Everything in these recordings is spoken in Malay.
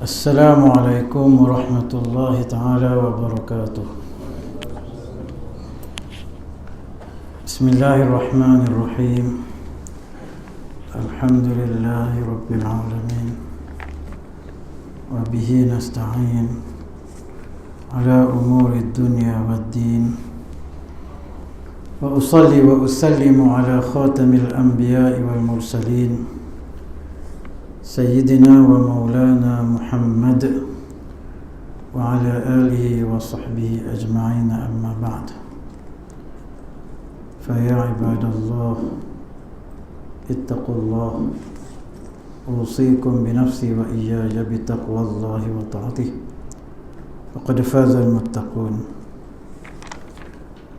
السلام عليكم ورحمة الله تعالى وبركاته. بسم الله الرحمن الرحيم. الحمد لله رب العالمين، وبه نستعين على أمور الدنيا والدين، وأصلي وأسلم على خاتم الأنبياء والمرسلين سيدنا ومولانا محمد وعلى آله وصحبه أجمعين، أما بعد. فيا عباد الله اتقوا الله، أوصيكم بنفسي وإياي بتقوى الله وطاعته، فقد فاز المتقون.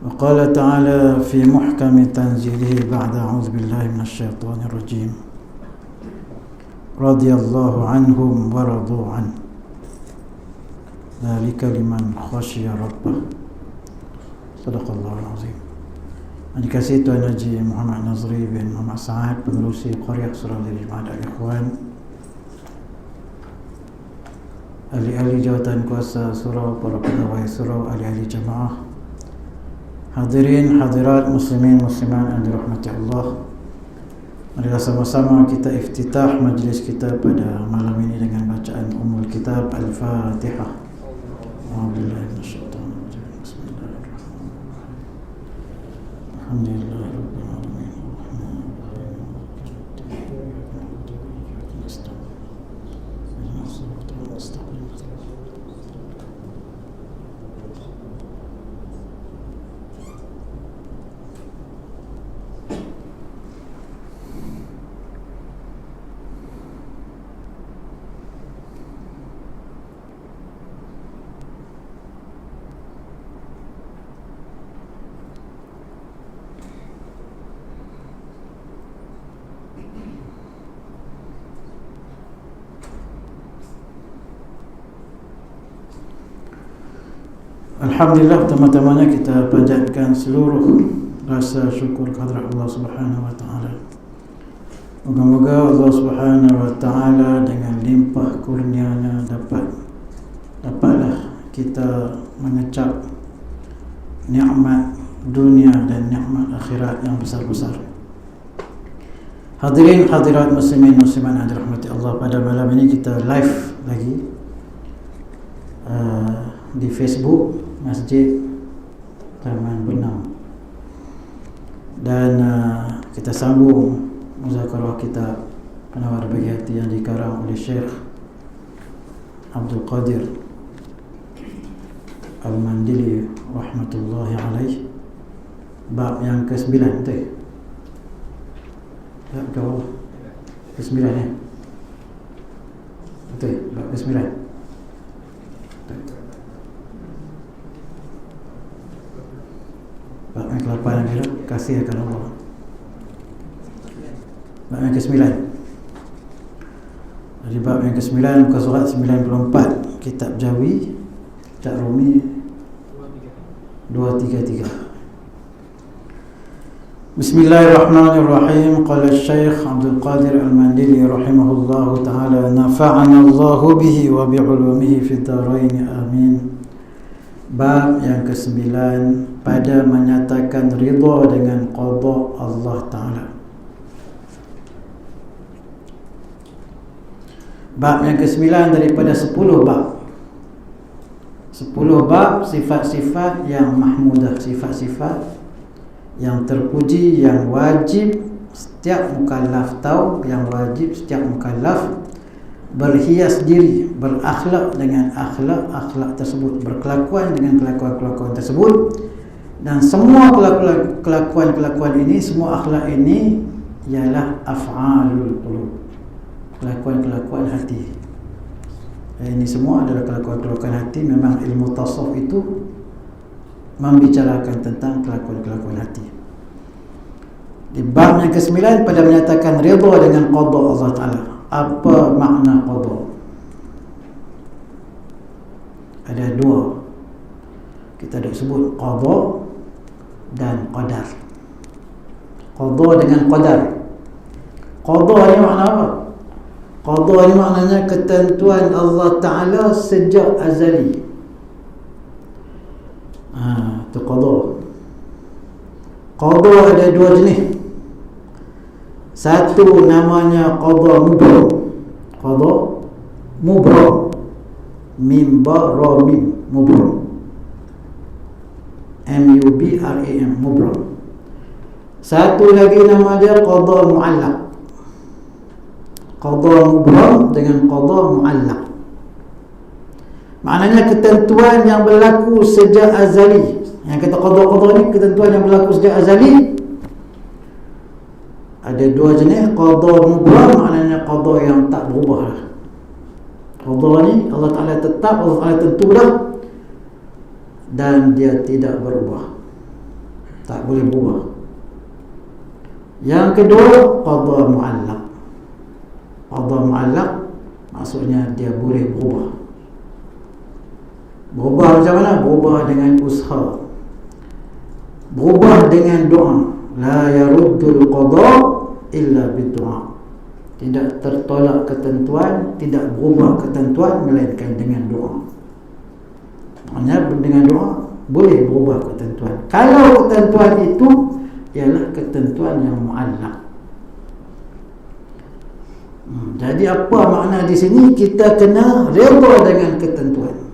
وقال تعالى في محكم تنزيله بعد أعوذ بالله من الشيطان الرجيم: رضي الله عنهم ورضوا عنه ذلك لمن خشي ربه. صدق الله العظيم. Yang dikasihi Tuan Haji Muhammad Nazri bin Muhammad Sa'ad, pengerusi Qaryah Surau dari Jemaah Al-Ikhwan, ahli-ahli jawatan kuasa surau, para pegawai surau, ahli-ahli jemaah, hadirin hadirat muslimin muslimat yang dirahmati Allah. Mari sama-sama kita iftitah majlis kita pada malam ini dengan bacaan Ummul Kitab Al-Fatihah. A'udzubillahi minasyaitonir rajim. Bismillahirrahmanirrahim. Alhamdulillahirabbil alamin. Alhamdulillah, pertama-tamanya kita panjatkan seluruh rasa syukur kehadrat Allah Subhanahu wa taala. Moga-moga Allah Subhanahu wa taala dengan limpah kurnianya dapatlah kita mengecap nikmat dunia dan nikmat akhirat yang besar-besar. Hadirin hadirat muslimin muslimat yang dirahmati Allah, pada malam ini kita live lagi di Facebook Masjid Taman Benang, dan kita sambung muzakarah kitab Penawar Bagi Hati yang dikarang oleh Syekh Abdul Qadir Al-Mandili rahmatullahi alaih, bab yang ke-9, betul? Bab ke-9 ya? Betul, bab ke-9. Bab yang ke-8 lagi lah, kasih akan Allah. Bab yang ke-9. Dari bab yang ke-9, muka surat 94, Kitab Jawi, Cak Rumi 233. Bismillahirrahmanirrahim. Qala Syekh Abdul Qadir Al-Mandili rahimahullahu ta'ala, nafa'ana Allahu bihi wa bi'ulumihi fid dharain, amin. Bab yang ke-9, pada menyatakan ridha dengan qada Allah Ta'ala. Bab yang ke-9 daripada 10 bab. 10 bab sifat-sifat yang mahmudah, sifat-sifat yang terpuji, yang wajib setiap mukallaf tahu, yang wajib setiap mukallaf berhias diri, berakhlak dengan akhlak tersebut, berkelakuan dengan kelakuan tersebut. Dan semua kelakuan ini, semua akhlak ini ialah af'alul qulub, kelakuan hati. Ini semua adalah kelakuan hati. Memang ilmu tasawuf itu membicarakan tentang kelakuan hati. Di bab yang ke-9, pada menyatakan ridha dengan qada Allah Ta'ala. Apa makna qada? Ada dua. Kita ada sebut qada dan qadar. Qada dengan qadar. Qada ni makna apa? Qada ni maknanya ketentuan Allah Ta'ala sejak azali. Itu qada. Qada ada dua jenis. Satu namanya qada mubram. Qada mubram. Mim ba ra mim, mubram. M-U-B-R-A-M, mubram. Satu lagi nama dia qada mu'allaq. Qada mubram dengan qada mu'allaq. Maknanya ketentuan yang berlaku sejak azali. Yang kata qada-qada ni ketentuan yang berlaku sejak azali. Ada dua jenis. Qada mubram maknanya qada yang tak berubah. Qada ni Allah Ta'ala tetap, Allah Ta'ala tentu dah, dan dia tidak berubah, tak boleh berubah. Yang kedua qada mu'allaq. Qada mu'allaq maksudnya dia boleh berubah. Berubah macam mana? Berubah dengan usaha, berubah dengan doa. La yaruddul qada illa biddu'a. Tidak tertolak ketentuan, tidak berubah ketentuan melainkan dengan doa. Maknanya dengan doa boleh berubah ketentuan. Kalau ketentuan itu ialah ketentuan yang mu'allaq. Jadi apa makna di sini? Kita kena redha dengan ketentuan.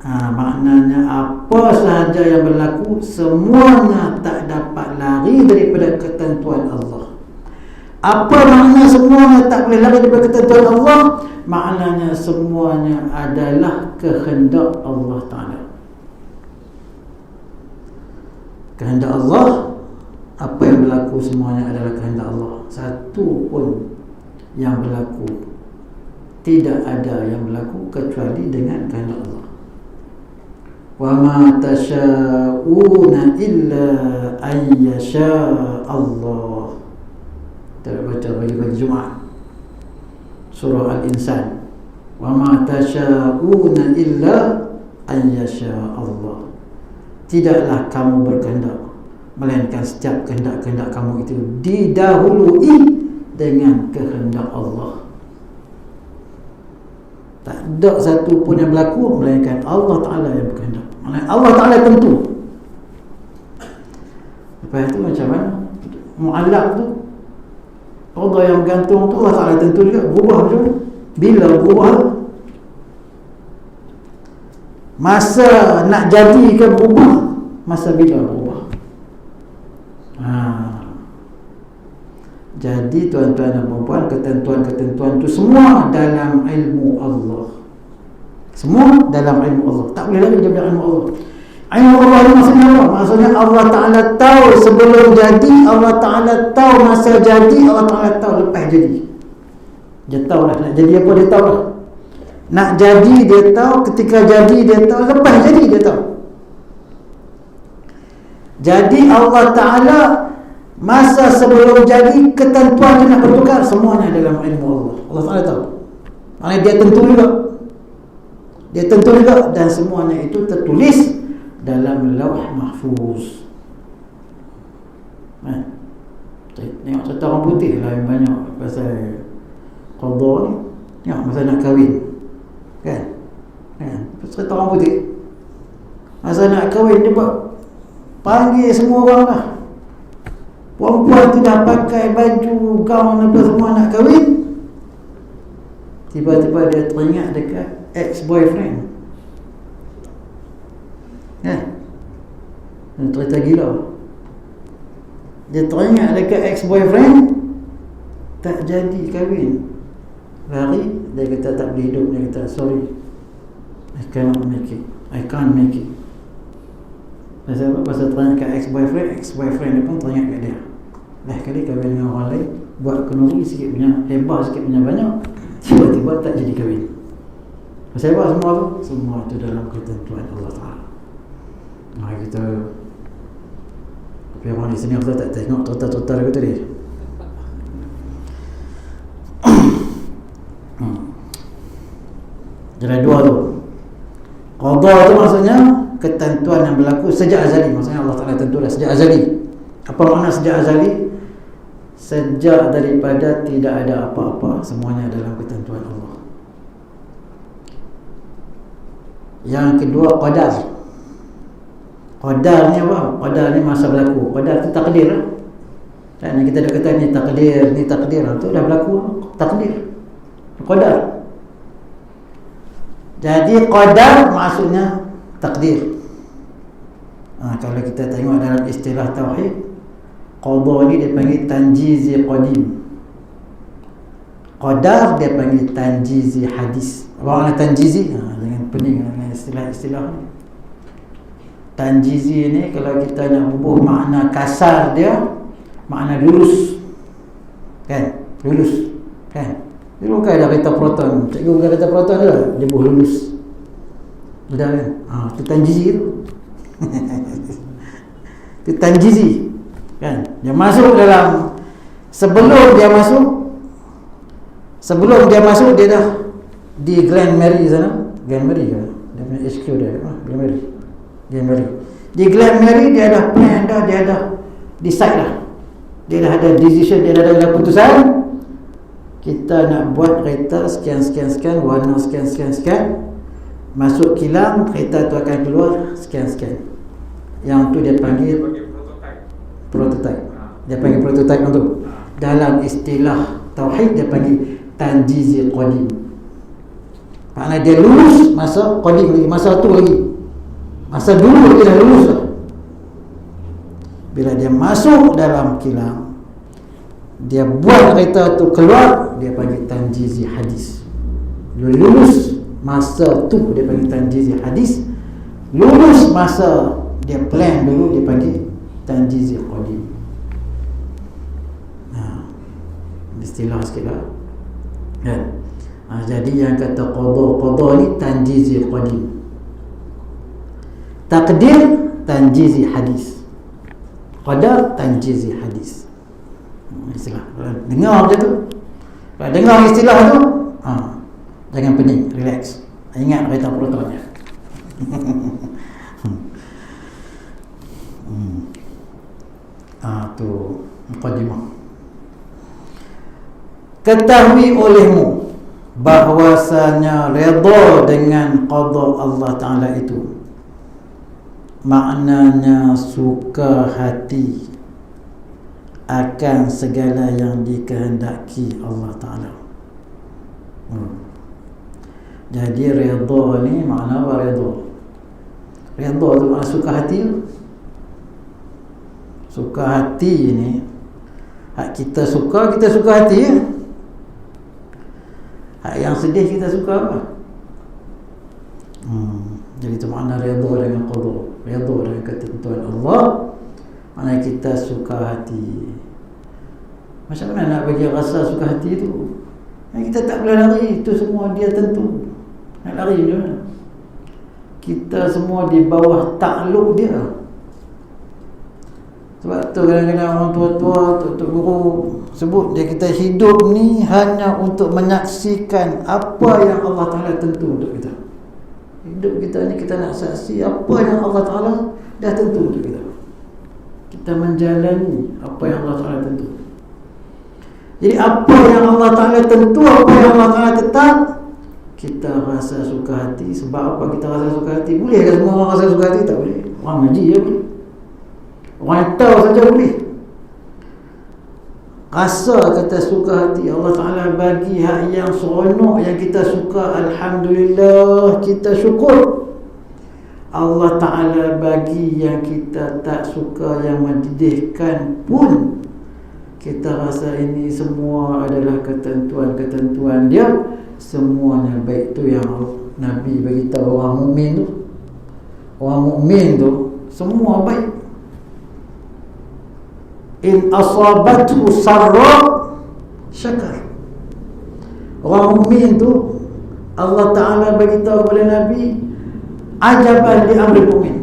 Maknanya apa sahaja yang berlaku, semuanya tak dapat lari daripada ketentuan Allah. Apa makna semuanya tak boleh lari daripada ketentuan Allah? Maknanya semuanya adalah kehendak Allah Ta'ala. Kehendak Allah, apa yang berlaku semuanya adalah kehendak Allah. Satu pun yang berlaku, tidak ada yang berlaku kecuali dengan kehendak Allah. Wa ma tasha'una illa an yasha Allah. Kita baca bagi Jumaat surah Al-Insan. Wa ma tasha'una illa an yasha Allah. Tidaklah kamu berkehendak melainkan setiap kehendak-kehendak kamu itu didahului dengan kehendak Allah. Tak ada satu pun yang berlaku melainkan Allah Ta'ala yang berkehendak. Maksudnya Allah Ta'ala tentu. Lepas itu macam mana? Mu'allaq tu, qada yang bergantung tu Allah Ta'ala tentu juga. Berubah macam mana? Bila berubah? Masa nak jadi ke berubah? Masa bila berubah? Jadi tuan-tuan dan puan-puan, ketentuan-ketentuan itu semua dalam ilmu Allah. Semua dalam ilmu Allah. Tak boleh lagi daripada ilmu Allah. Ilmu Allah ni maksudnya apa? Maksudnya Allah Ta'ala tahu sebelum jadi, Allah Ta'ala tahu masa jadi, Allah Ta'ala tahu lepas jadi. Dia tahu dah nak jadi apa, dia tahu dah. Nak jadi dia tahu, ketika jadi dia tahu, lepas jadi dia tahu. Jadi Allah Ta'ala masa sebelum jadi, ketentuan dia nak bertukar, semuanya dalam ilmu Allah. Allah Ta'ala tahu. Maksudnya dia tentu juga. Dia tentu juga, dan semuanya itu tertulis dalam Lauh Mahfuz. Tengok cerita orang putih lah yang banyak pasal qada ni. Tengok masa nak kahwin, kan? Cerita orang putih masa nak kahwin, dia buat panggil semua orang lah. Perempuan tu dah pakai baju, gaun apa semua nak kahwin. Tiba-tiba dia teringat dekat ex-boyfriend. Cerita gila. Dia teringat dekat ex-boyfriend, tak jadi kahwin. Lari, dia kata tak boleh hidup. Dia kata sorry, I cannot make it, I can't make it. Pasal teringat kat ex-boyfriend dia pun teringat kat dia. Dah kali kahwin dengan orang lain, buat kenuri sikit punya, hebat sikit punya banyak, tiba-tiba tak jadi kahwin. Pasal apa semua tu? Semua itu dalam ketentuan Allah Ta'ala. Kita tapi orang di sini kita tak tengok total aku tadi. Jadi dua tu. Qada tu maksudnya ketentuan yang berlaku sejak azali. Maksudnya Allah Ta'ala tentu dah sejak azali. Apa makna sejak azali? sejak daripada tidak ada apa-apa, semuanya dalam ketentuan Allah. Yang kedua, qadar. Qadar ni apa? Qadar ni masa berlaku. Qadar tu takdir lah. Dan yang kita dah kata ni takdir tu dah berlaku, takdir. Qadar. Jadi qadar maksudnya takdir. Kalau kita tengok dalam istilah tauhid, qada ni dia panggil tanjizi qadim. Qadar dia panggil tanjizi hadis. Apa makna tanjizi? Jangan pening dengan istilah-istilah ni. Tanjizi ni kalau kita nak bubuh makna kasar dia, makna lulus. Kan? Lulus. Kan? Dulu kan ada kereta proton. Cikgu bukan kereta proton ke? Dia buh lulus. Sudah kan? Itu tanjizi tu. Itu tanjizi. Kan? Dia masuk dalam, sebelum dia masuk dia dah di Grand Mary sana. Grand Mary ke? Dia punya HQ dia. Grand Mary. Di Grand Mary dia dah plan dah, dia dah decide dah. Dia dah ada decision, dia dah ada keputusan. Kita nak buat kereta sekian, warna sekian. Masuk kilang, kereta tu akan keluar sekian. Yang tu dia panggil prototype. Dia panggil prototype tu. Dalam istilah tauhid dia panggil tanjizi qadim. Maknanya dia lulus masa qadim lagi, masa tu lagi. Masa dulu dia dah lulus lah. Bila dia masuk dalam kilang, dia buat kereta tu keluar, dia panggil tanjizi hadis. Lulus masa tu dia panggil tanjizi hadis. Lulus masa dia plan dulu, dia panggil tanjizi qadim. Istilah sikit lah kan? Jadi yang kata qada ni tanjizi qadim. Takdir tanjizi hadis. Qadar tanjizi hadis. Istilah. Dengar je tu. Kalau dengar istilah tu, jangan pening, relax. Ingat kereta protonnya. Tu mukadimah. Ketahui olehmu bahwasanya redha dengan qada Allah Ta'ala itu maknanya suka hati akan segala yang dikehendaki Allah Ta'ala. Jadi redha ni makna apa redha? Redha tu makna suka hati. Suka hati ni, hak kita suka hati ya. Hak yang sedih kita suka apa? Jadi itu makna redha dengan qada. Redha dengan ketentuan Allah, makna kita suka hati. Macam mana nak bagi rasa suka hati tu? Kita tak boleh lari, itu semua dia tentu. Nak lari macam mana? Kita semua di bawah takluk dia. Sebab tu kadang-kadang orang tua-tua, tok-tok guru sebut dia, kita hidup ni hanya untuk menyaksikan apa yang Allah Ta'ala tentu untuk kita. Hidup kita ni kita nak saksi apa yang Allah Ta'ala dah tentu untuk kita. Kita menjalani apa yang Allah Ta'ala tentu. Jadi apa yang Allah Ta'ala tentu, apa yang Allah Ta'ala tetap, kita rasa suka hati. Sebab apa kita rasa suka hati? Boleh ke semua orang rasa suka hati? Tak boleh. Orang ngaji je boleh. Orang yang tahu saja boleh. Rasa kata suka hati, Allah Ta'ala bagi hak yang seronok yang kita suka, Alhamdulillah, kita syukur. Allah Ta'ala bagi yang kita tak suka, yang mendidihkan pun, kita rasa ini semua adalah ketentuan-ketentuan dia. Semuanya baik. Tu yang Nabi beritahu orang mukmin tu. Orang mukmin tu semua baik. In asabathu sarra syakar. Orang mukmin tu Allah Ta'ala beritahu kepada Nabi, ajaban li amri mukmin.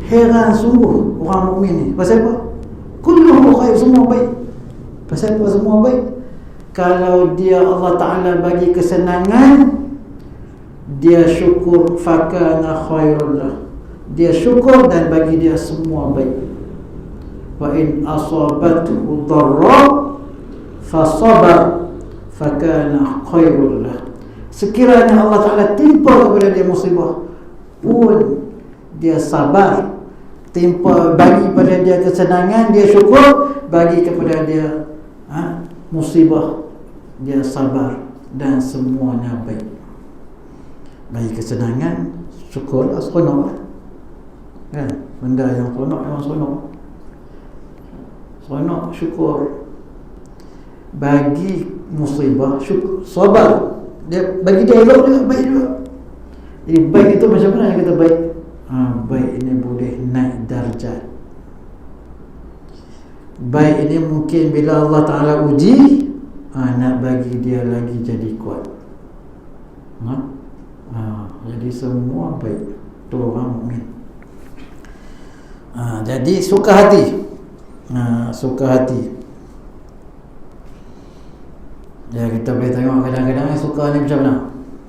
Heran sungguh orang mukmin ni. Pasal apa? Kulluhu khair, semua baik. Pasal apa semua baik? Kalau dia Allah Ta'ala bagi kesenangan, dia syukur, fakana khairullah. Dia syukur dan bagi dia semua baik. wa in asabathu dharra fasabar fakana khairul lah. Sekiranya Allah Ta'ala timpa kepada dia musibah pun dia sabar, timpa bagi pada dia kesenangan, dia syukur, bagi kepada dia musibah, dia sabar, dan semuanya baik. Bagi kesenangan, syukur, seronok lah. Kan? Benda yang seronok memang seronok. Seronok, syukur. Bagi musibah, syukur, sabar. Dia bagi dia elok juga, baik juga. Jadi baik itu macam mana yang kata baik? Baik ini boleh naik darjat. Baik ini mungkin bila Allah Ta'ala uji, nak bagi dia lagi jadi kuat. Jadi semua baik. Tu orang mukmin. Jadi suka hati. Suka hati. Ya, kita boleh tengok kadang-kadang yang suka ni macam mana?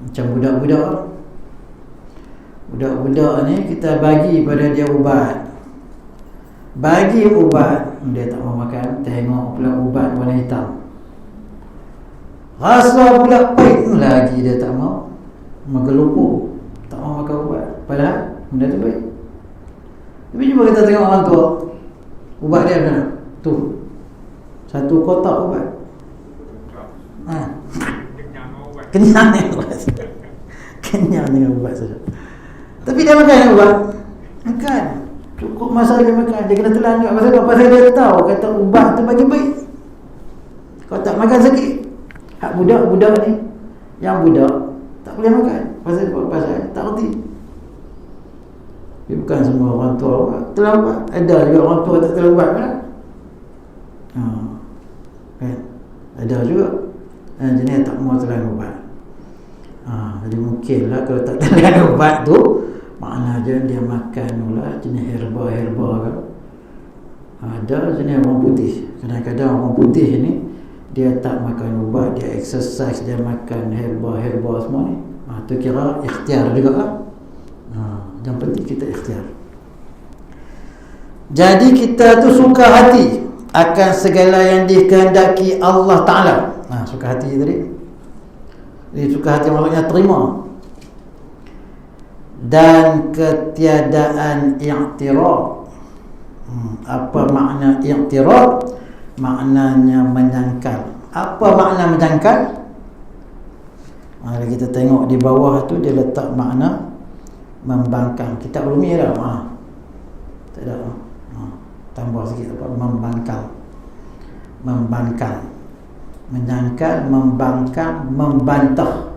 Macam budak-budak. Budak-budak ni kita bagi pada dia ubat. Bagi ubat, dia tak mau makan. Tengok pula ubat warna hitam, rasa pula pahit lagi, dia tak mau. Menggelupur, tak mau makan ubat. Padahal benda tu baik. Tapi cuba kita tengok orang tua, ubat dia mana? Tu, satu kotak ubat. Kenyang dengan ubat. Kenyang dengan ubat saja. Tapi dia makan ubat. Makan. Cukup masa dia makan. Dia kena telan juga. Pasal apa? Pasal dia tahu kata ubat tu bagi baik. Kau tak makan sakit. Hak budak-budak ni, yang budak tak boleh makan. Pasal apa? Pasal tak reti. Dia bukan semua orang tua telan ubat. Ada juga orang tua tak telan ubat kan? Kan? Ada juga. Jenis tak mau telan ubat. Jadi mungkinlah kalau tak telan ubat tu, maknanya dia makan pula jenis herba-herba kan. Ada jenis orang putih. Kadang-kadang orang putih ni dia tak makan ubat, dia exercise, dia makan herba-herba semua ni. Tu kira ikhtiar juga lah. Yang penting kita ikhtiar. Jadi kita tu suka hati akan segala yang dikehendaki Allah Ta'ala. Suka hati tadi. Jadi suka hati maksudnya terima. Dan ketiadaan i'tirad. Apa makna i'tirad? Maknanya menyangkal. Apa makna menyangkal? Mari kita tengok di bawah tu dia letak makna membangkang. Kitab Rumi ada. Tak ada. Tambah sikit apa? Membangkang. Membangkang. Menyangkal, membangkang, membantah.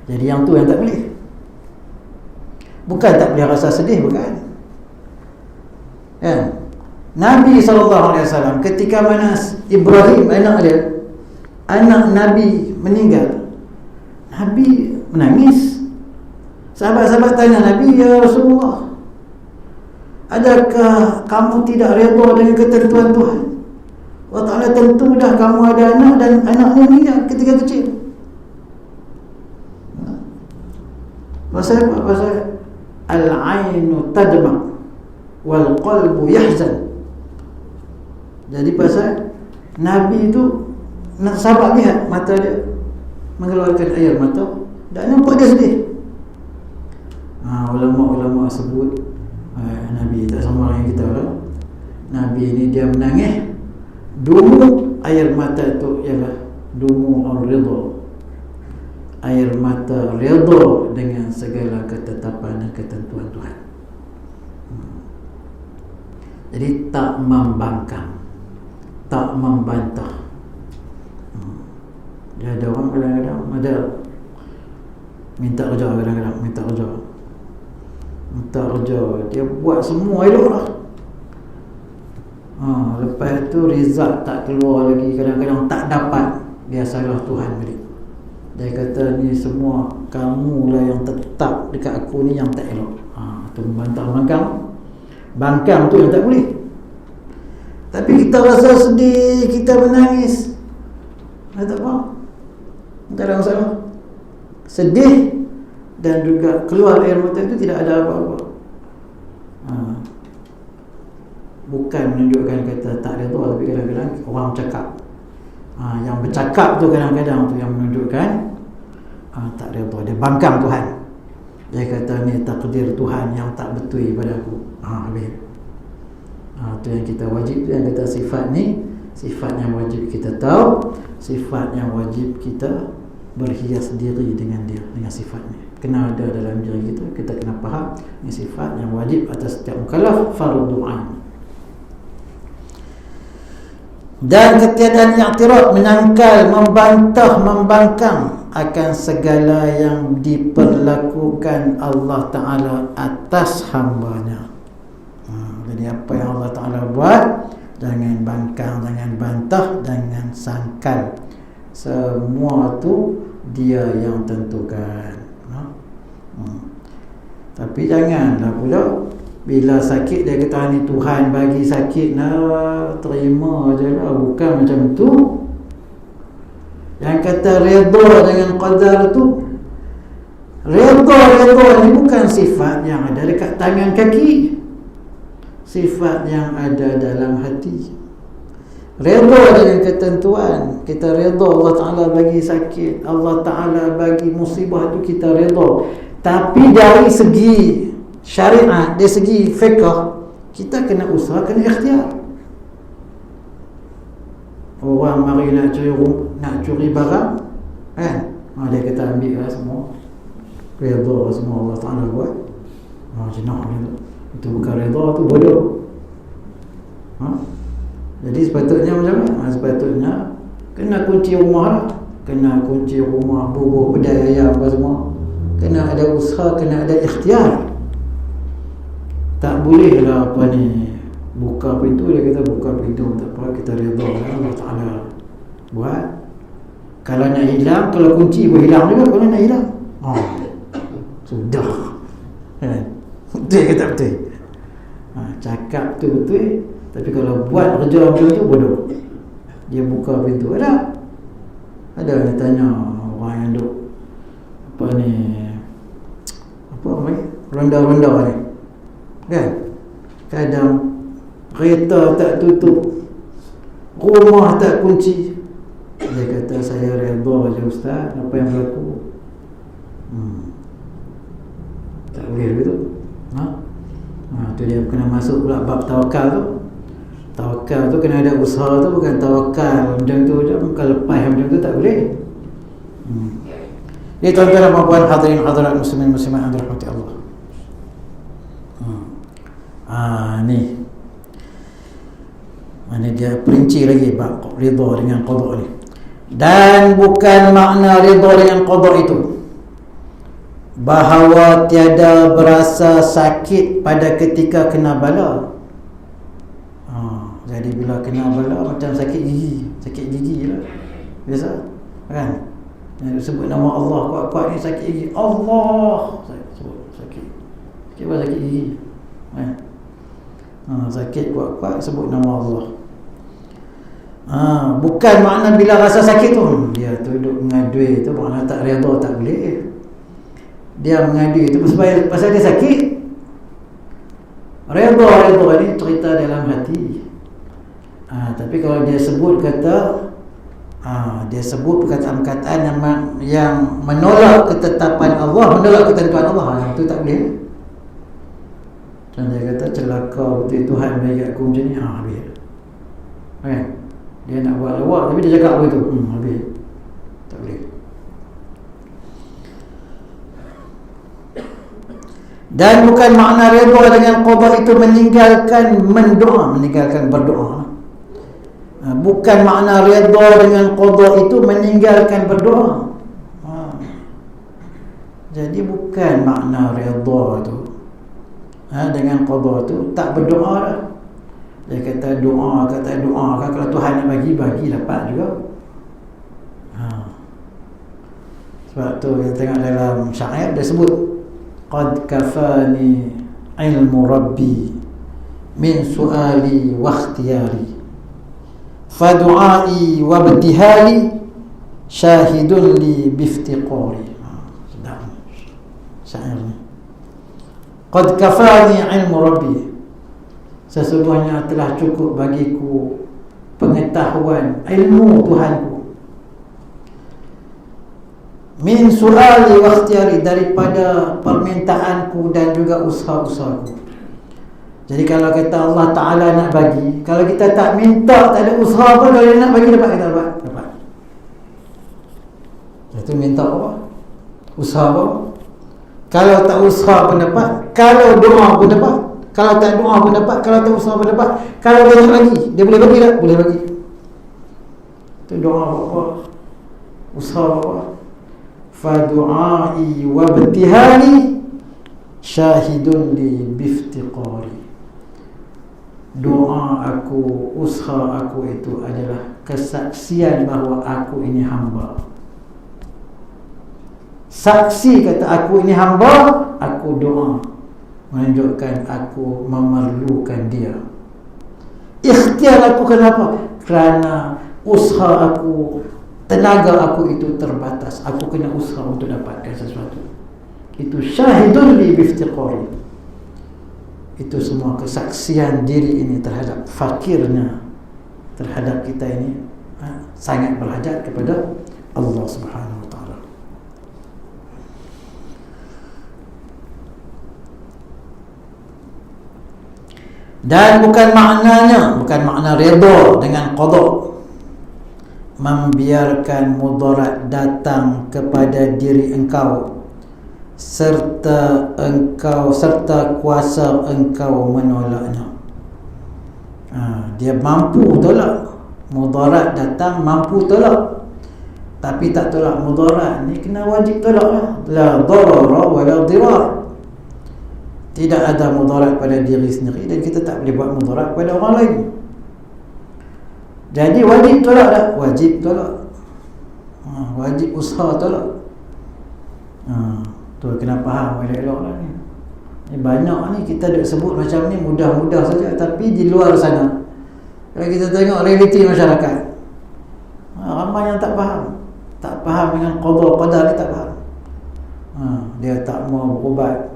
Jadi yang tu yang tak boleh. Bukan tak boleh rasa sedih, bukan. Ya. Nabi SAW ketika mana Ibrahim anak Nabi meninggal, Nabi menangis. Sahabat-sahabat tanya Nabi, ya Rasulullah, adakah kamu tidak redha dengan ketentuan Tuhan? Allah Ta'ala tentu dah kamu ada anak dan anaknya meninggal ketika kecil. Pasal apa? Pasal al-ainu tadma wal qalbu yahzan. Jadi pasal Nabi itu, sahabat lihat mata dia mengeluarkan air mata dan nampak dia sedih. Ulama-ulama sebut Nabi tak sama dengan kita lah. Nabi ini dia menangis. Dumu air mata itu ialah dumu ar-ridha. Air mata ridha dengan segala ketetapan dan ketentuan Tuhan. Jadi tak membangkang, tak membantah. Dia ada orang kadang-kadang ada minta kerja, kadang-kadang minta kerja, dia buat semua elok lah. Lepas tu result tak keluar lagi, kadang-kadang tak dapat, dia salah Tuhan balik. Dia kata ni semua kamu lah yang tetap dekat aku ni yang tak elok. Tu membantah, bangkang tu yang tak boleh. Tapi kita rasa sedih, kita menangis, tak apa, tak ada masalah. Sedih dan juga keluar air mata itu tidak ada apa-apa. bukan menunjukkan kata tak redha, tapi kadang-kadang orang bercakap. Yang bercakap tu kadang-kadang tu yang menunjukkan tak redha. Dia bangkang Tuhan. Dia kata ni takdir Tuhan yang tak betul pada aku. Habis. Tu yang kita wajib, tu yang kata sifat ni, sifat yang wajib kita tahu, sifat yang wajib kita berhias diri dengan dia, dengan sifat ni. Kena ada dalam diri kita, kita kena faham ni sifat yang wajib atas setiap mukallaf, fardhu ain. Dan ketiadaan i'tirad, menyangkal, membantah, membangkang akan segala yang diperlakukan Allah Ta'ala atas hambanya. Jadi apa yang Allah Ta'ala buat, jangan bangkang, jangan bantah, jangan sangkal. Semua tu dia yang tentukan. Tapi janganlah pula bila sakit dia kata ni Tuhan bagi sakit, terima je lah. Bukan macam tu. Yang kata redha dengan qadar tu, redha ni bukan sifat yang ada dekat tangan kaki, sifat yang ada dalam hati. Redha dengan ketentuan, kita redha Allah Ta'ala bagi sakit, Allah Ta'ala bagi musibah tu kita redha. Tapi dari segi syariat, dari segi fiqh, kita kena usaha, kena ikhtiar. Orang mari nak curi barang kan, dia kata ambil lah semua, redha semua Allah Ta'ala buat. Jenah ni itu bukan redha, tu bodoh. Jadi sepatutnya macam mana? Sepatutnya kena kunci rumah lah. Kena kunci rumah, bubuh pedai ayam apa semua. Kena ada usaha, kena ada ikhtiar. Tak boleh lah apa ni, buka pintu, dia kata buka pintu, tak apa, kita redha Allah Ta'ala buat. Kalau nak hilang, kalau kunci pun hilang juga kalau nak hilang. Sudah kan? Betul ke tak betul? Cakap tu betul, tapi kalau buat kerja macam tu bodoh. Dia buka pintu, ada yang tanya orang yang duk apa ni, ronda-ronda ni kan, kadang kereta tak tutup, rumah tak kunci, dia kata saya redha je Ustaz, apa yang berlaku. Tak boleh begitu. Tu dia kena masuk pula bab tawakal tu. Tawakal tu kena ada usaha tu, bukan tawakal macam tu je, bukan lepas macam tu, tak boleh. Ini tuan-tuan dan puan-puan, hadirin hadirat muslimin muslimat yang dirahmati Allah. Ni dia perinci lagi bab ridha dengan qada ni. Dan bukan makna ridha dengan qada itu bahawa tiada berasa sakit pada ketika kena bala. Jadi bila kena bala macam sakit gigi lah, biasa kan. Yang sebut nama Allah kuat-kuat ni sakit gigi, Allah sebut sakit gigi kan. Sakit kuat-kuat sebut nama Allah. Bukan makna bila rasa sakit tu dia tu duduk mengadui tu makna tak redha, tak boleh. Dia mengadui tu pasal dia sakit. Redha ni cerita dalam hati. Tapi kalau dia sebut kata dia sebut perkataan-perkataan yang menolak ketetapan Allah, menolak ketentuan Allah, itu tak boleh. Dan dia kata celaka betul Tuhan bagi aku macam ni, habis kan. Dia nak buat lawak tapi dia cakap begitu, habis. Tak boleh. Dan bukan makna redha dengan qada itu meninggalkan berdoa. Bukan makna redha dengan qada itu meninggalkan berdoa. Jadi bukan makna redha tu dengan qada tu tak berdoa dah. Dia kata doa kan, kalau Tuhan nak bagi dapat juga. Sebab tu kita tengok dalam syair dia sebut qad kafani ilmu rabbi min su'ali wa ikhtiyari fa du'ai wa ibtihali syahidun li biftiqari. Sedap syair ni. Qad kafani ilmu rabbi, sesungguhnya telah cukup bagiku pengetahuan ilmu Tuhanku, min su'ali wa ikhtiyari, daripada permintaanku dan juga usaha-usahaku. Jadi kalau kata Allah Ta'ala nak bagi, kalau kita tak minta, tak ada usaha apa, kalau dia nak bagi dapat, kita dapat. Itu minta apa? Usaha apa? Kalau tak usaha pun dapat, kalau doa pun dapat, kalau tak doa pun dapat, kalau tak usaha pun dapat. Kalau dia nak bagi, dia boleh bagi tak? Boleh bagi. Itu doa apa? Usaha apa? Fadu'ai wa btihani syahidun li biftiqari. Doa aku, usaha aku itu adalah kesaksian bahawa aku ini hamba. Saksi kata aku ini hamba, aku doa menunjukkan aku memerlukan dia. Ikhtiar aku kenapa? Kerana usaha aku, tenaga aku itu terbatas. Aku kena usaha untuk dapatkan sesuatu. Itu syahidun li biftiqari. Itu semua kesaksian diri ini terhadap fakirnya, terhadap kita ini sangat berhajat kepada Allah Subhanahu wa ta'ala. Dan bukan makna redha dengan qada membiarkan mudarat datang kepada diri engkau serta kuasa engkau menolaknya. Dia mampu tolak, mudarat datang mampu tolak, tapi tak tolak mudarat ni kena wajib tolak lah. La darara wa la dirar. Tidak ada mudarat pada diri sendiri dan kita tak boleh buat mudarat pada orang lain. Jadi wajib tolak tak? Wajib tolak. Wajib usaha tolak. Tu kena faham elok-elok lah ni. Banyak ni kita duk sebut macam ni mudah-mudah saja, tapi di luar sana kalau kita tengok realiti masyarakat, ramai yang tak faham dengan qada qadar ni, tak faham. Dia tak mau berubat.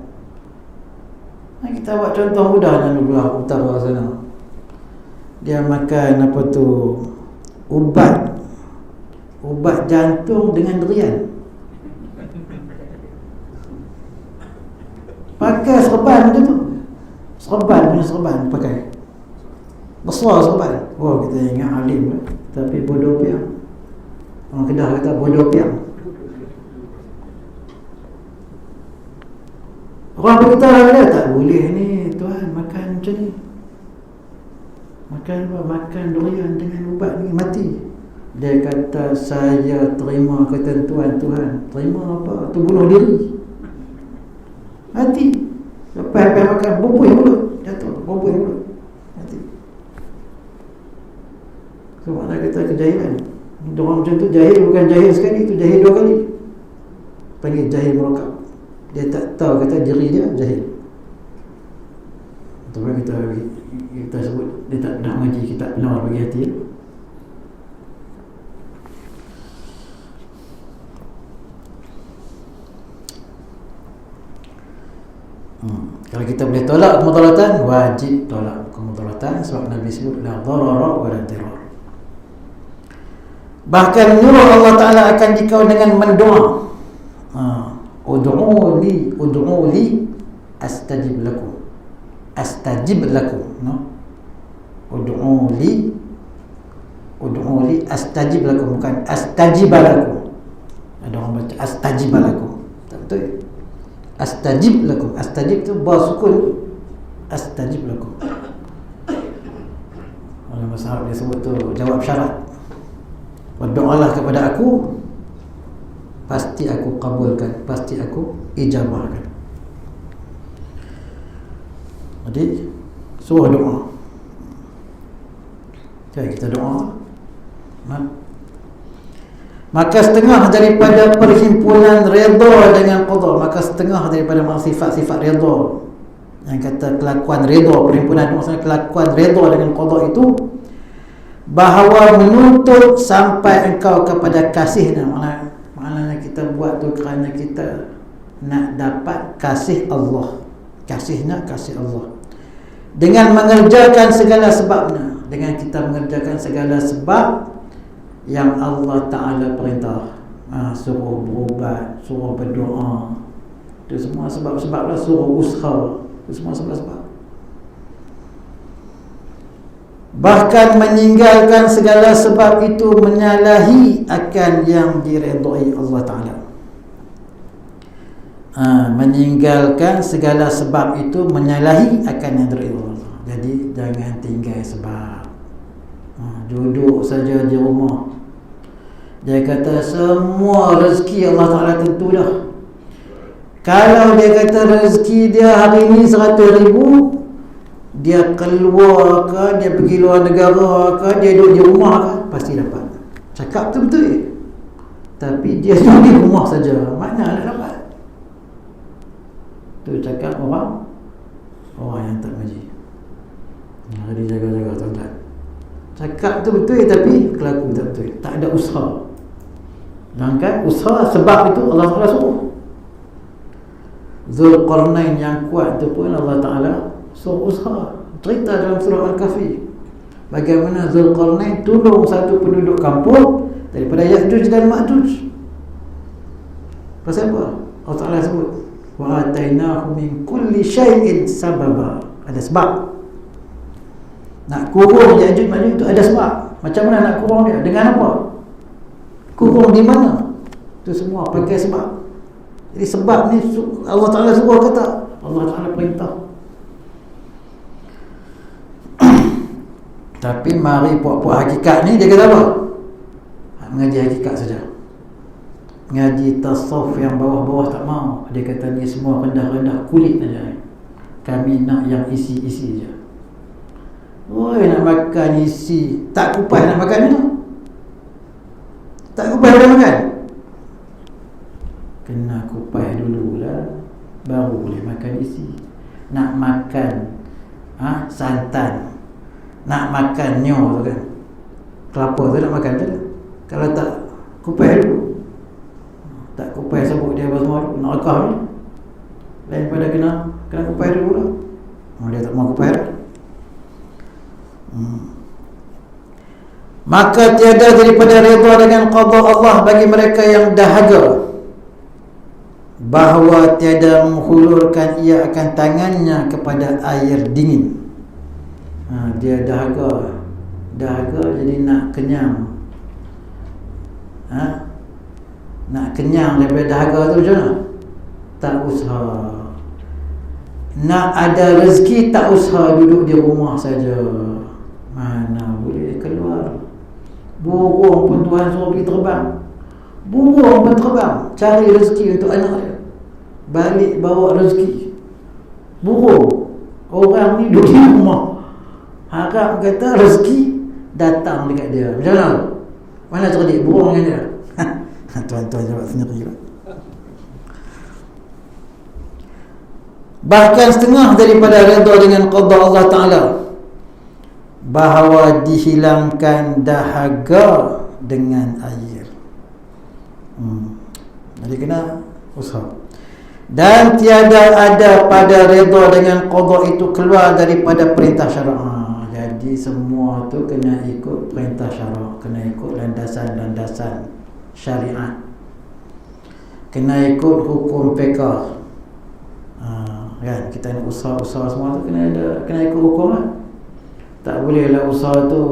Kita buat contoh mudah di belah utara sana. Dia makan apa tu, ubat jantung dengan durian. Pakai serban macam tu. Serban pakai. Besar serban. Kita ingat alim lah. Tapi bodoh piang. Orang Kedah kata bodoh piang. Orang beritahu dia tak boleh ni tuan makan macam ni. Makan apa? Makan durian dengan ubat ni mati. Dia kata saya terima ketentuan Tuhan. Terima apa? Tu bunuh diri. Mati. Lepas makan bubuh mulut, jatuh bubuh mulut, mati. So mana kata kejahilan. Orang macam tu jahil, bukan jahil sekali, tu jahil 2 kali. Panggil jahil merakab. Dia tak tahu kata diri dia jahil. Tapi kita sebut dia tak pernah mengaji kitab penawar bagi hati. Kalau kita boleh tolak kemudaratan, wajib tolak kemudaratan, sebab Nabi sebut la darara wa la dirar. Bahkan nyuruh Allah Ta'ala akan dikau dengan mendoa. Ud'u li astajib lakum, no? Ud'u li astajib lakum, bukan astajib lakum. Ada orang baca astajib lakum, tak betul. Astajib lakum, astajib tu ba sukun, astajib lakum. Oleh bahasa Arab dia sebut tu jawab syarat. Berdoalah kepada aku, pasti aku kabulkan, pasti aku ijabahkan. Jadi suruh doa. Jadi kita doa. Maka setengah daripada perhimpunan redha dengan qada, maka setengah daripada sifat-sifat redha, yang kata kelakuan redha, perhimpunan itu maksudnya kelakuan redha dengan qada itu, bahawa menuntut sampai engkau kepada kasih. Maknanya kita buat tu kerana kita nak dapat kasih Allah. Kasihnya kasih Allah. dengan mengerjakan segala sebabnya, dengan kita mengerjakan segala sebab yang Allah Ta'ala perintah. Suruh berubat, suruh berdoa, itu semua sebab-sebab lah. Suruh usaha, itu semua sebab-sebab. Bahkan meninggalkan segala sebab itu menyalahi akan yang diredai Allah Ta'ala. Meninggalkan segala sebab itu menyalahi akan yang diredai Allah. Jadi jangan tinggal sebab. Duduk saja di rumah, dia kata semua rezeki Allah Ta'ala tentu dah. Kalau dia kata rezeki dia hari ni 100,000, dia keluar ke, dia pergi luar negara ke, dia duduk di rumah ke, pasti dapat. Cakap tu betul. Tapi dia duduk di rumah saja, mana nak dapat? Tu cakap orang yang tak ngaji. Dia jaga-jaga tuan-tuan. Cakap tu betul tapi kelaku tak betul. Tak ada usaha. Sedangkan usaha sebab itu Allah Ta'ala suruh. Zulqarnain yang kuat tu pun Allah Ta'ala suruh usaha. Cerita dalam surah Al-Kahfi bagaimana Zulqarnain tolong satu penduduk kampung daripada Ya'juj dan Ma'juj. Pasal apa? Allah Ta'ala sebut wa atainahu min kulli syai'in sababa. Ada sebab. Nak kurung Ya'juj Ma'juj itu ada sebab. Macam mana nak kurung dia? Dengan apa? Kurung di mana? Itu semua pakai sebab. Jadi sebab ni Allah Ta'ala suruh kata, Allah Ta'ala perintah. Tapi mari puak-puak hakikat ni dia kata apa? Mengaji hakikat saja. Mengaji tasawuf yang bawah-bawah tak mau. Dia kata ni semua rendah-rendah kulit saja. Kami nak yang isi-isi je. Oi, nak makan isi, tak kupas nak makan ni. Tak kupas boleh makan. Kena kupas dululah, baru boleh makan isi. Nak makan santan, nak makan nyo tu kan, kelapa tu nak makan tu. Kalau tak kupas dulu, tak kupas sebut dia apa semua, nak rekah ni. Lain pada kena kupas dulu lah. Dia tak mau kupas dah. Maka tiada daripada redha dengan qada Allah bagi mereka yang dahaga, bahawa tiada menghulurkan ia akan tangannya kepada air dingin. Dia dahaga jadi nak kenyang. Nak kenyang daripada dahaga tu macam mana? Tak usaha. Nak ada rezeki tak usaha, duduk di rumah saja. Mana boleh keluar. Burung pun Tuhan suruh pergi terbang. Burung pun terbang cari rezeki untuk anak dia, balik bawa rezeki. Burung, orang ni duduk di rumah, harap kata rezeki datang dekat dia. Macam mana? Mana cerdik burung dengan dia? Tuan-tuan jawab sendiri. Bahkan setengah daripada redha dengan qada Allah Ta'ala, bahawa dihilangkan dahaga dengan air. Jadi kena usaha. Dan tiada ada pada redha dengan qada itu keluar daripada perintah syarak. Jadi semua tu kena ikut perintah syarak, kena ikut landasan-landasan syariat, kena ikut hukum fiqh. Kan kita nak usaha-usaha semua tu kena ikut hukum lah. Tak boleh lah usaha tu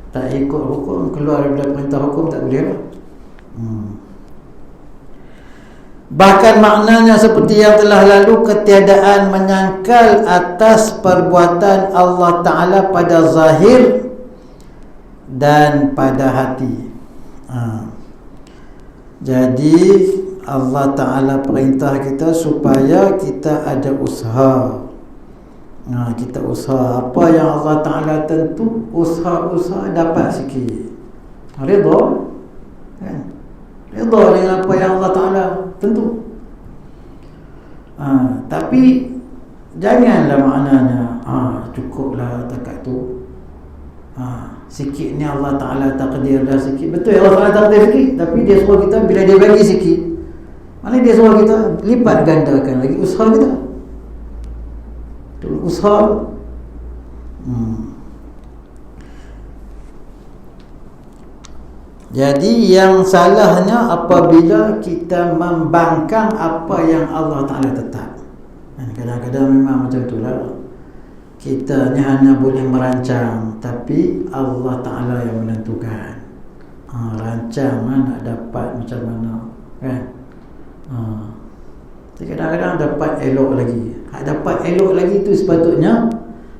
tak ikut hukum, keluar daripada perintah hukum, tak boleh lah. Bahkan maknanya seperti yang telah lalu, ketiadaan menyangkal atas perbuatan Allah Ta'ala pada zahir dan pada hati. Jadi Allah Ta'ala perintah kita supaya kita ada usaha. Kita usaha apa yang Allah Ta'ala tentu, usaha-usaha dapat sikit. Redha kan? Redha dengan apa yang Allah Ta'ala tentu. Tapi janganlah maknanya cukuplah takat tu. Sikit ni Allah Ta'ala takdir dah sikit. Betul Allah Ta'ala takdir sikit, tapi dia suruh kita bila dia bagi sikit, mana dia suruh kita lipat gandakan lagi usaha kita. Usaha Jadi yang salahnya apabila kita membangkang apa yang Allah Ta'ala tetap. Kadang-kadang memang macam itulah. Kita ni hanya boleh merancang, tapi Allah Ta'ala yang menentukan. Rancangan nak dapat macam mana, kan? Kadang-kadang dapat elok lagi. Dapat elok lagi tu sepatutnya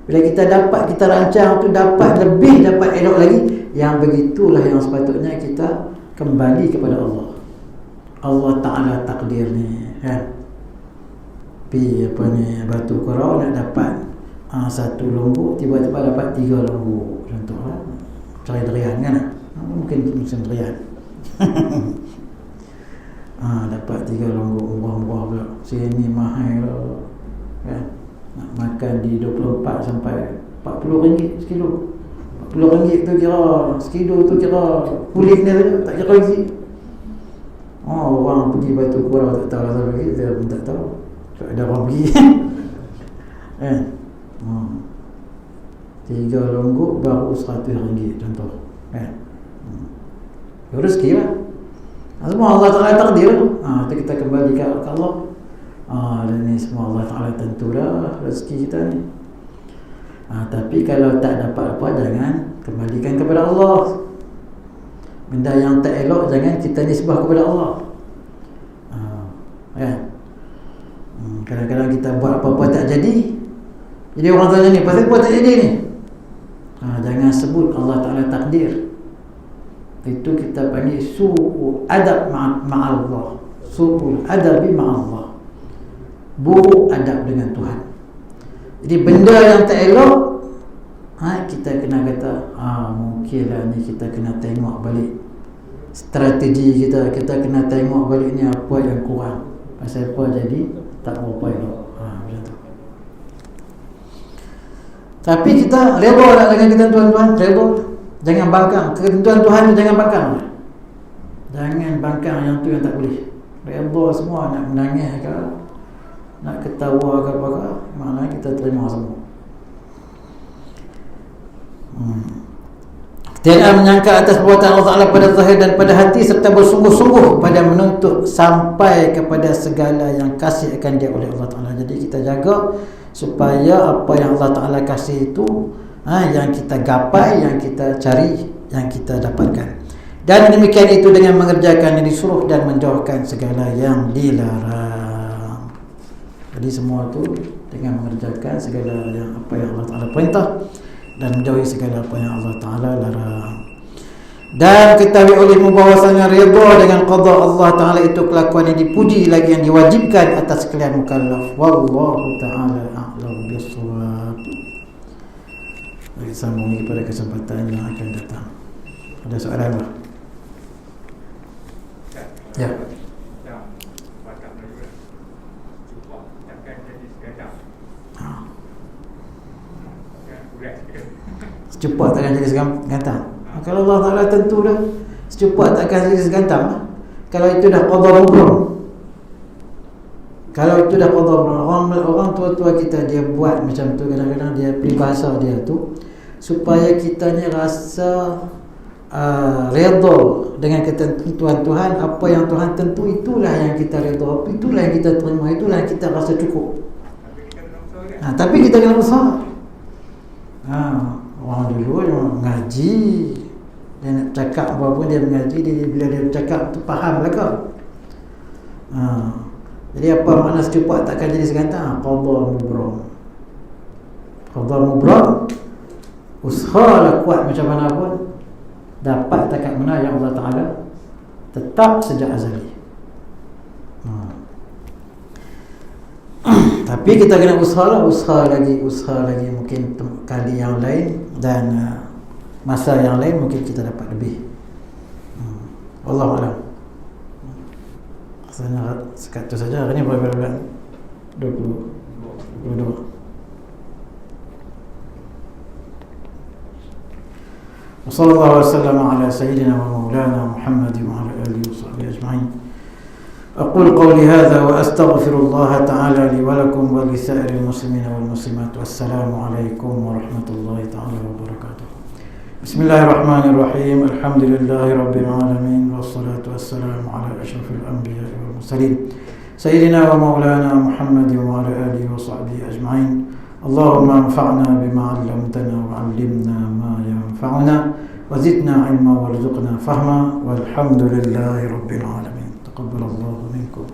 bila kita dapat, kita rancang tu dapat lebih, dapat elok lagi. Yang begitulah yang sepatutnya kita kembali kepada Allah. Allah Ta'ala takdir ni, kan? Pi apa ni, batu korau nak dapat satu lombok, tiba-tiba dapat 3 lombok. Contoh cari derian kan? Mungkin musim derian. Dapat 3 lombok, murah-murah pula. Sini mahal lah, kan? Nak makan di 24 sampai 40 ringgit sekilo. 40 ringgit tu kira sekilo tu kira kulit dia tak kira lagi. Orang pergi batu korau tak tahu rasa lagi, saya pun tak tahu. Tak ada orang pergi. Kan? 3 longgok baru 100 ringgit contoh, kan? Rezeki lah. Semua Allah Ta'ala takdir. Kita kembali ke Allah. Dan ni semua Allah Ta'ala tentulah rezeki kita ni. Tapi kalau tak dapat apa, jangan kembalikan kepada Allah. Benda yang tak elok jangan kita nisbah kepada Allah. Kan? Kadang-kadang kita buat apa-apa tak jadi. Jadi orang tanya ni, pasal buat tak jadi ni? Jangan sebut Allah Ta'ala takdir. Itu kita panggil su'ul adab ma'allah. Su'ul adabi ma'allah. Buruk adab dengan Tuhan. Jadi benda yang tak elok, kita kena kata, mungkinlah ni kita kena tengok balik strategi kita. Kita kena tengok balik ni apa yang kurang. Pasal apa jadi tak berapa elok. Macam tu. Tapi kita redha nak dengan ketentuan Tuhan, redha. Jangan bangkang. Ketentuan Tuhan tu jangan bangkang. Jangan bangkang yang tu yang tak boleh. Redha semua, nak menangis ke, nak ketawa ke apa, mana kita terima semua. Tiada menyangka atas perbuatan Allah Ta'ala pada zahir dan pada hati, serta bersungguh-sungguh pada menuntut sampai kepada segala yang kasih akan dia oleh Allah Ta'ala. Jadi kita jaga supaya apa yang Allah Ta'ala kasih itu, yang kita gapai, yang kita cari, yang kita dapatkan. Dan demikian itu dengan mengerjakan yang disuruh dan menjauhkan segala yang dilarang. Jadi semua itu dengan mengerjakan segala yang apa yang Allah Ta'ala perintah dan menjauhi segala apa yang Allah Ta'ala larang. Dan ketahui olehmu bahwasanya redha dengan qada Allah Ta'ala itu kelakuan yang dipuji lagi yang diwajibkan atas sekalian mukallaf. Wallahu Ta'ala a'lam bissawab. Kita sambung lagi pada kesempatan yang akan datang. Ada soalan tak? Ya. Secepat takkan jadi segantang. Kalau Allah Ta'ala tentu dah, secepat takkan jadi segantang. Kalau itu dah qadar mubram. Kalau itu dah qadar mubram. Orang tua-tua kita dia buat macam tu, kadang-kadang dia peribahasa dia tu supaya kita ni rasa redha dengan ketentuan Tuhan. Apa yang Tuhan tentu itulah yang kita redha, itulah yang kita terima, itulah yang kita rasa cukup. Tapi kita kena usaha. Orang dulu yang mengaji, dia nak cakap apa pun dia mengaji, bila dia cakap tu faham lah kau. Jadi apa makna secepat takkan jadi segantang? Qadar mubram. Qadar mubram, usahalah kuat macam mana pun dapat takat mana yang Allah Ta'ala tetap sejak azali. Tapi kita kena usaha lagi mungkin kali yang lain dan masa yang lain mungkin kita dapat lebih. Wallahu a'lam. Rasanya sekat tu saja. Hari ni berapa bulan? 22. Wassallallahu wasallam ala sayyidina wa maulana Muhammad wa ala alihi wa sahbihi ajma'in. أقول قولي هذا وأستغفر الله تعالى لي ولكم ولسائر المسلمين والمسلمات. والسلام عليكم ورحمة الله تعالى وبركاته. بسم الله الرحمن الرحيم. الحمد لله رب العالمين، والصلاة والسلام على أشرف الأنبياء والمرسلين سيدنا ومولانا محمد وعلى آله وصحبه أجمعين. اللهم انفعنا بما علمتنا وعلمنا ما ينفعنا وزدنا علما وارزقنا فهما، والحمد لله رب العالمين. تقبل الله منكم.